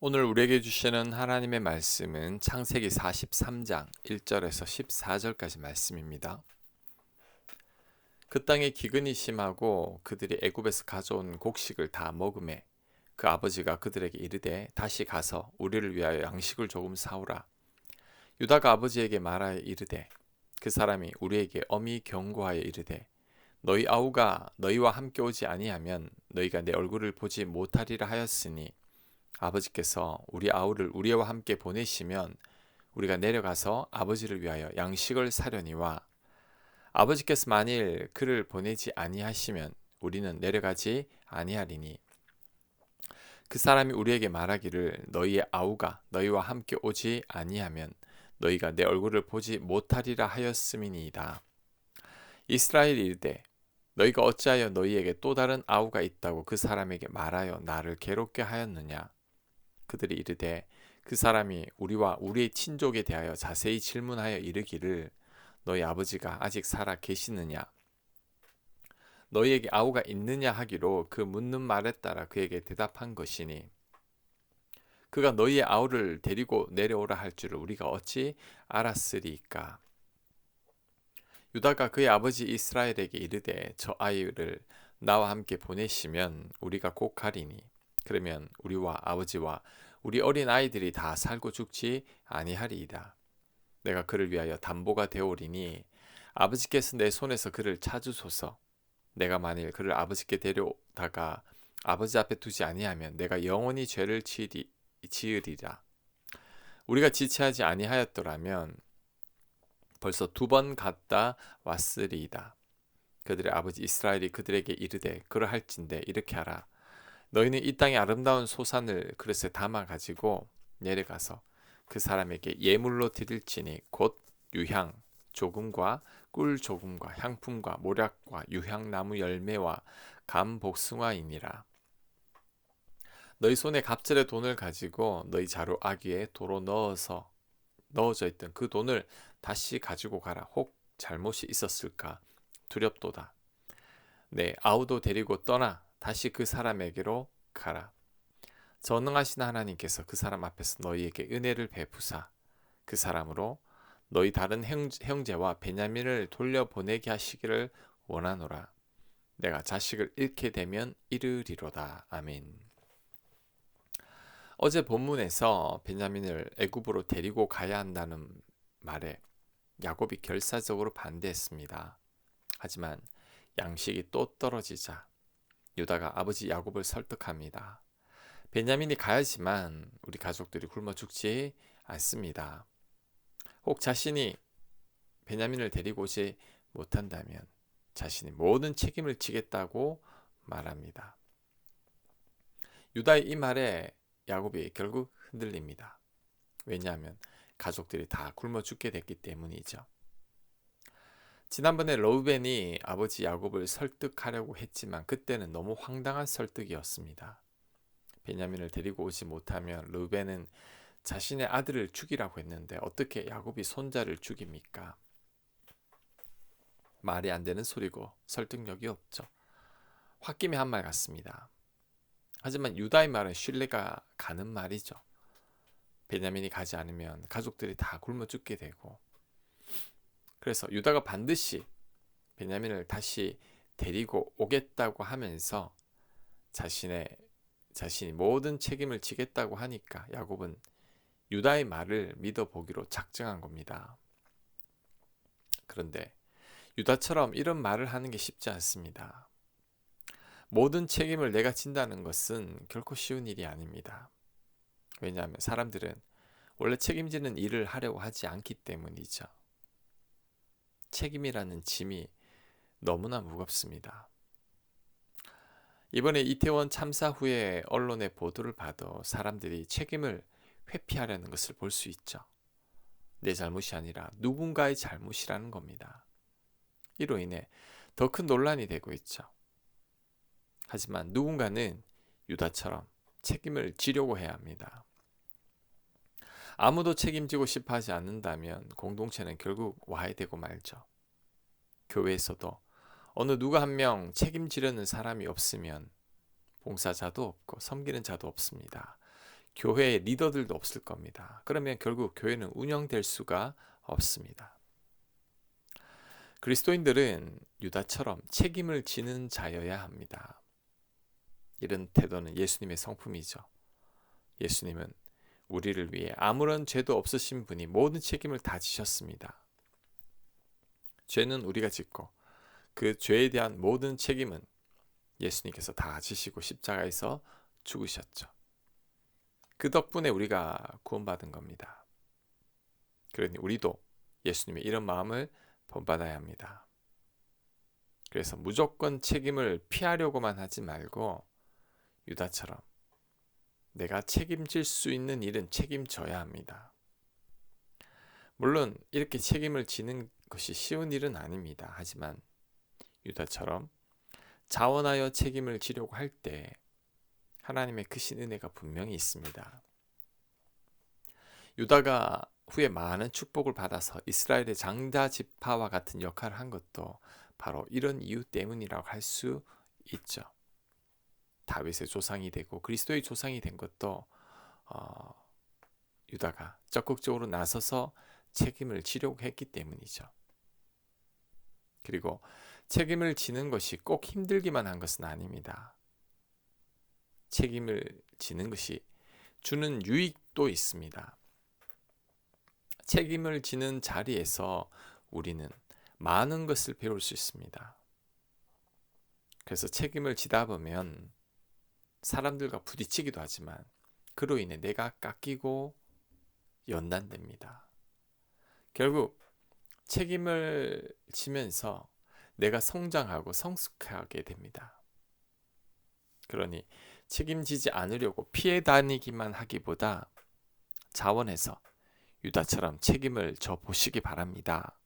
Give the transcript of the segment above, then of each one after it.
오늘 우리에게 주시는 하나님의 말씀은 창세기 43장 1절에서 14절까지 말씀입니다. 그 땅에 기근이 심하고 그들이 애굽에서 가져온 곡식을 다 먹음에 그 아버지가 그들에게 이르되 다시 가서 우리를 위하여 양식을 조금 사오라. 유다가 아버지에게 말하여 이르되 그 사람이 우리에게 엄히 경고하여 이르되 너희 아우가 너희와 함께 오지 아니하면 너희가 내 얼굴을 보지 못하리라 하였으니 아버지께서 우리 아우를 우리와 함께 보내시면 우리가 내려가서 아버지를 위하여 양식을 사려니와 아버지께서 만일 그를 보내지 아니하시면 우리는 내려가지 아니하리니 그 사람이 우리에게 말하기를 너희의 아우가 너희와 함께 오지 아니하면 너희가 내 얼굴을 보지 못하리라 하였음이니이다. 이스라엘이 이르되 너희가 어찌하여 너희에게 또 다른 아우가 있다고 그 사람에게 말하여 나를 괴롭게 하였느냐. 그들이 이르되 그 사람이 우리와 우리의 친족에 대하여 자세히 질문하여 이르기를 너희 아버지가 아직 살아 계시느냐 너희에게 아우가 있느냐 하기로 그 묻는 말에 따라 그에게 대답한 것이니 그가 너희의 아우를 데리고 내려오라 할 줄을 우리가 어찌 알았으리까. 유다가 그의 아버지 이스라엘에게 이르되 저 아이를 나와 함께 보내시면 우리가 곧 가리니 그러면 우리와 아버지와 우리 어린 아이들이 다 살고 죽지 아니하리이다. 내가 그를 위하여 담보가 되오리니 아버지께서 내 손에서 그를 찾으소서. 내가 만일 그를 아버지께 데려다가 아버지 앞에 두지 아니하면 내가 영원히 죄를 지으리라. 우리가 지체하지 아니하였더라면 벌써 2번 갔다 왔으리이다. 그들의 아버지 이스라엘이 그들에게 이르되 그러할진대 이렇게 하라. 너희는 이 땅의 아름다운 소산을 그릇에 담아 가지고 내려가서 그 사람에게 예물로 드릴지니 곧 유향 조금과 꿀 조금과 향품과 모략과 유향나무 열매와 감 복숭아이니라. 너희 손에 갑절의 돈을 가지고 너희 자루 아귀에 도로 넣어져 있던 그 돈을 다시 가지고 가라. 혹 잘못이 있었을까 두렵도다. 내 아우도 데리고 떠나 다시 그 사람에게로 가라. 전능하신 하나님께서 그 사람 앞에서 너희에게 은혜를 베푸사 그 사람으로 너희 다른 형제와 베냐민을 돌려보내게 하시기를 원하노라. 내가 자식을 잃게 되면 이르리로다. 아멘. 어제 본문에서 베냐민을 애굽으로 데리고 가야 한다는 말에 야곱이 결사적으로 반대했습니다. 하지만 양식이 또 떨어지자 유다가 아버지 야곱을 설득합니다. 베냐민이 가야지만 우리 가족들이 굶어 죽지 않습니다. 혹 자신이 베냐민을 데리고 오지 못한다면 자신이 모든 책임을 지겠다고 말합니다. 유다의 이 말에 야곱이 결국 흔들립니다. 왜냐하면 가족들이 다 굶어 죽게 됐기 때문이죠. 지난번에 러우벤이 아버지 야곱을 설득하려고 했지만 그때는 너무 황당한 설득이었습니다. 베냐민을 데리고 오지 못하면 르벤은 자신의 아들을 죽이라고 했는데 어떻게 야곱이 손자를 죽입니까? 말이 안 되는 소리고 설득력이 없죠. 홧김에 한 말 같습니다. 하지만 유다의 말은 신뢰가 가는 말이죠. 베냐민이 가지 않으면 가족들이 다 굶어 죽게 되고 그래서 유다가 반드시 베냐민을 다시 데리고 오겠다고 하면서 자신이 모든 책임을 지겠다고 하니까 야곱은 유다의 말을 믿어보기로 작정한 겁니다. 그런데 유다처럼 이런 말을 하는 게 쉽지 않습니다. 모든 책임을 내가 진다는 것은 결코 쉬운 일이 아닙니다. 왜냐하면 사람들은 원래 책임지는 일을 하려고 하지 않기 때문이죠. 책임이라는 짐이 너무나 무겁습니다. 이번에 이태원 참사 후에 언론의 보도를 봐도 사람들이 책임을 회피하려는 것을 볼 수 있죠. 내 잘못이 아니라 누군가의 잘못이라는 겁니다. 이로 인해 더 큰 논란이 되고 있죠. 하지만 누군가는 유다처럼 책임을 지려고 해야 합니다. 아무도 책임지고 싶어 하지 않는다면 공동체는 결국 와해되고 말죠. 교회에서도 어느 누가 한 명 책임지려는 사람이 없으면 봉사자도 없고 섬기는 자도 없습니다. 교회의 리더들도 없을 겁니다. 그러면 결국 교회는 운영될 수가 없습니다. 그리스도인들은 유다처럼 책임을 지는 자여야 합니다. 이런 태도는 예수님의 성품이죠. 예수님은 우리를 위해 아무런 죄도 없으신 분이 모든 책임을 다 지셨습니다. 죄는 우리가 짓고 그 죄에 대한 모든 책임은 예수님께서 다 지시고 십자가에서 죽으셨죠. 그 덕분에 우리가 구원받은 겁니다. 그러니 우리도 예수님의 이런 마음을 본받아야 합니다. 그래서 무조건 책임을 피하려고만 하지 말고 유다처럼 내가 책임질 수 있는 일은 책임져야 합니다. 물론 이렇게 책임을 지는 것이 쉬운 일은 아닙니다. 하지만 유다처럼 자원하여 책임을 지려고 할 때 하나님의 크신 은혜가 분명히 있습니다. 유다가 후에 많은 축복을 받아서 이스라엘의 장자 지파와 같은 역할을 한 것도 바로 이런 이유 때문이라고 할 수 있죠. 다윗의 조상이 되고 그리스도의 조상이 된 것도 유다가 적극적으로 나서서 책임을 지려고 했기 때문이죠. 그리고 책임을 지는 것이 꼭 힘들기만 한 것은 아닙니다. 책임을 지는 것이 주는 유익도 있습니다. 책임을 지는 자리에서 우리는 많은 것을 배울 수 있습니다. 그래서 책임을 지다 보면 사람들과 부딪히기도 하지만 그로 인해 내가 깎이고 연단됩니다. 결국 책임을 지면서 내가 성장하고 성숙하게 됩니다. 그러니 책임지지 않으려고 피해 다니기만 하기보다 자원해서 유다처럼 책임을 져 보시기 바랍니다.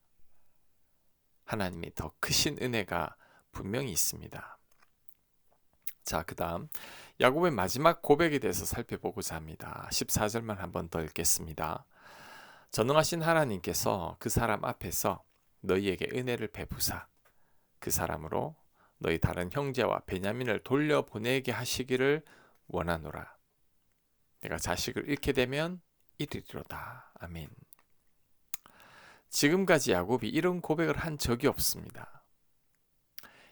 하나님의 더 크신 은혜가 분명히 있습니다. 자, 그 다음 야곱의 마지막 고백에 대해서 살펴보고자 합니다. 14절만 한 번 더 읽겠습니다. 전능하신 하나님께서 그 사람 앞에서 너희에게 은혜를 베푸사 그 사람으로 너희 다른 형제와 베냐민을 돌려보내게 하시기를 원하노라. 내가 자식을 잃게 되면 이르리로다. 아멘. 지금까지 야곱이 이런 고백을 한 적이 없습니다.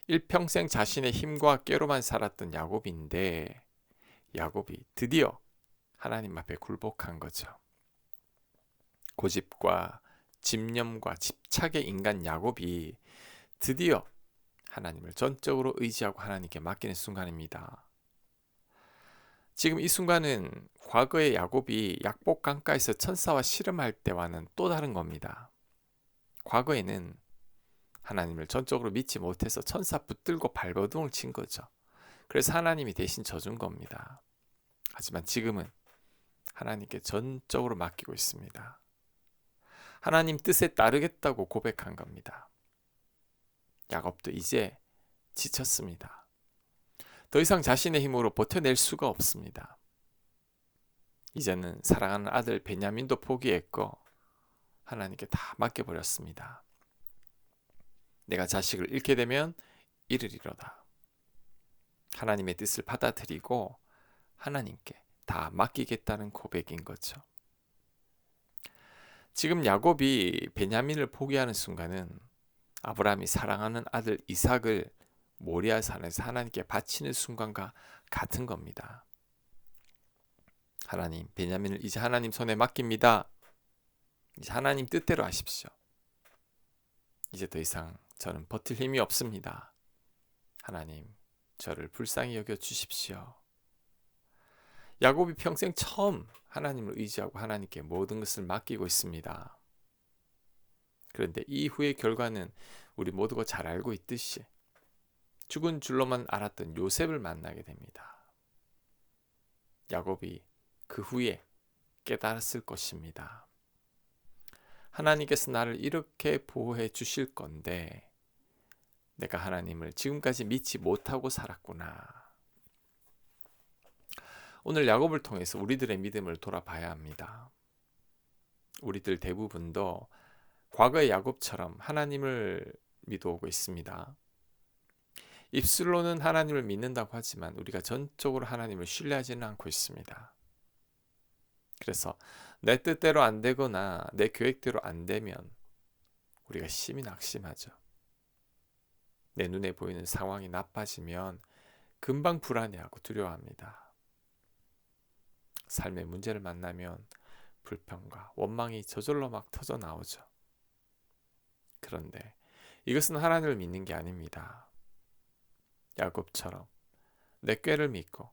일평생 자신의 힘과 꾀로만 살았던 야곱인데 야곱이 드디어 하나님 앞에 굴복한 거죠. 고집과 집념과 집착의 인간 야곱이 드디어 하나님을 전적으로 의지하고 하나님께 맡기는 순간입니다. 지금 이 순간은 과거의 야곱이 약복 강가에서 천사와 씨름할 때와는 또 다른 겁니다. 과거에는 하나님을 전적으로 믿지 못해서 천사 붙들고 발버둥을 친 거죠. 그래서 하나님이 대신 져준 겁니다. 하지만 지금은 하나님께 전적으로 맡기고 있습니다. 하나님 뜻에 따르겠다고 고백한 겁니다. 야곱도 이제 지쳤습니다. 더 이상 자신의 힘으로 버텨낼 수가 없습니다. 이제는 사랑하는 아들 베냐민도 포기했고 하나님께 다 맡겨버렸습니다. 내가 자식을 잃게 되면 이르리로다. 하나님의 뜻을 받아들이고 하나님께 다 맡기겠다는 고백인 거죠. 지금 야곱이 베냐민을 포기하는 순간은 아브라함이 사랑하는 아들 이삭을 모리아 산에서 하나님께 바치는 순간과 같은 겁니다. 하나님, 베냐민을 이제 하나님 손에 맡깁니다. 이제 하나님 뜻대로 하십시오. 이제 더 이상 저는 버틸 힘이 없습니다. 하나님, 저를 불쌍히 여겨 주십시오. 야곱이 평생 처음 하나님을 의지하고 하나님께 모든 것을 맡기고 있습니다. 그런데 이후의 결과는 우리 모두가 잘 알고 있듯이 죽은 줄로만 알았던 요셉을 만나게 됩니다. 야곱이 그 후에 깨달았을 것입니다. 하나님께서 나를 이렇게 보호해 주실 건데 내가 하나님을 지금까지 믿지 못하고 살았구나. 오늘 야곱을 통해서 우리들의 믿음을 돌아봐야 합니다. 우리들 대부분도 과거의 야곱처럼 하나님을 믿어오고 있습니다. 입술로는 하나님을 믿는다고 하지만 우리가 전적으로 하나님을 신뢰하지는 않고 있습니다. 그래서 내 뜻대로 안 되거나 내 계획대로 안 되면 우리가 심히 낙심하죠. 내 눈에 보이는 상황이 나빠지면 금방 불안해하고 두려워합니다. 삶의 문제를 만나면 불평과 원망이 저절로 막 터져 나오죠. 그런데 이것은 하나님을 믿는 게 아닙니다. 야곱처럼 내 꾀를 믿고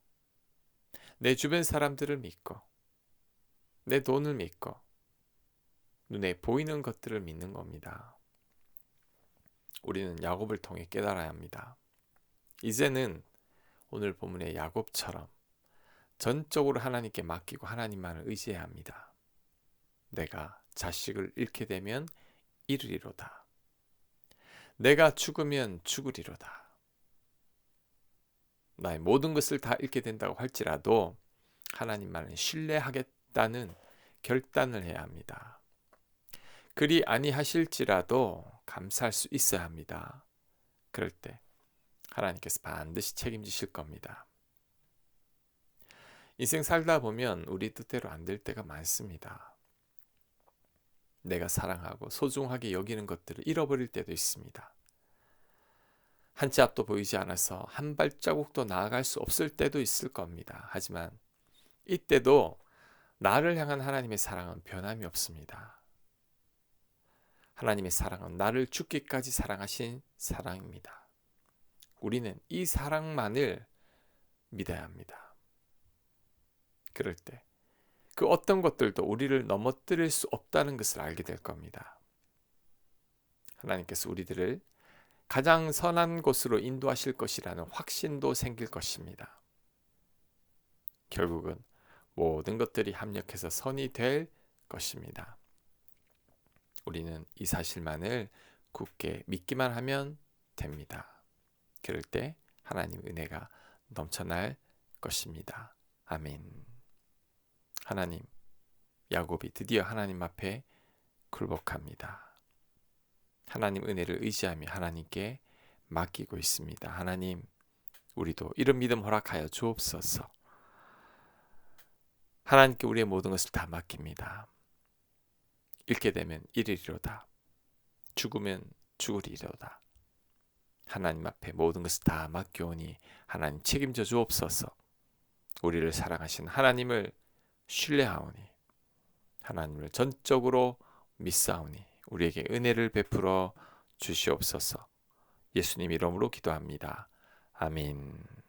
내 주변 사람들을 믿고 내 돈을 믿고 눈에 보이는 것들을 믿는 겁니다. 우리는 야곱을 통해 깨달아야 합니다. 이제는 오늘 본문의 야곱처럼 전적으로 하나님께 맡기고 하나님만을 의지해야 합니다. 내가 자식을 잃게 되면 잃으리로다. 내가 죽으면 죽으리로다. 나의 모든 것을 다 잃게 된다고 할지라도 하나님만을 신뢰하겠다는 결단을 해야 합니다. 그리 아니하실지라도 감사할 수 있어야 합니다. 그럴 때 하나님께서 반드시 책임지실 겁니다. 인생 살다 보면 우리 뜻대로 안 될 때가 많습니다. 내가 사랑하고 소중하게 여기는 것들을 잃어버릴 때도 있습니다. 한 치 앞도 보이지 않아서 한 발자국도 나아갈 수 없을 때도 있을 겁니다. 하지만 이때도 나를 향한 하나님의 사랑은 변함이 없습니다. 하나님의 사랑은 나를 죽기까지 사랑하신 사랑입니다. 우리는 이 사랑만을 믿어야 합니다. 그럴 때 그 어떤 것들도 우리를 넘어뜨릴 수 없다는 것을 알게 될 겁니다. 하나님께서 우리들을 가장 선한 곳으로 인도하실 것이라는 확신도 생길 것입니다. 결국은 모든 것들이 합력해서 선이 될 것입니다. 우리는 이 사실만을 굳게 믿기만 하면 됩니다. 그럴 때 하나님의 은혜가 넘쳐날 것입니다. 아멘. 하나님, 야곱이 드디어 하나님 앞에 굴복합니다. 하나님 은혜를 의지하며 하나님께 맡기고 있습니다. 하나님, 우리도 이런 믿음 허락하여 주옵소서. 하나님께 우리의 모든 것을 다 맡깁니다. 잃게 되면 잃으리로다. 죽으면 죽으리로다. 하나님 앞에 모든 것을 다 맡겨오니 하나님 책임져 주옵소서. 우리를 사랑하신 하나님을 신뢰하오니 하나님을 전적으로 믿사오니 우리에게 은혜를 베풀어 주시옵소서. 예수님 이름으로 기도합니다. 아멘.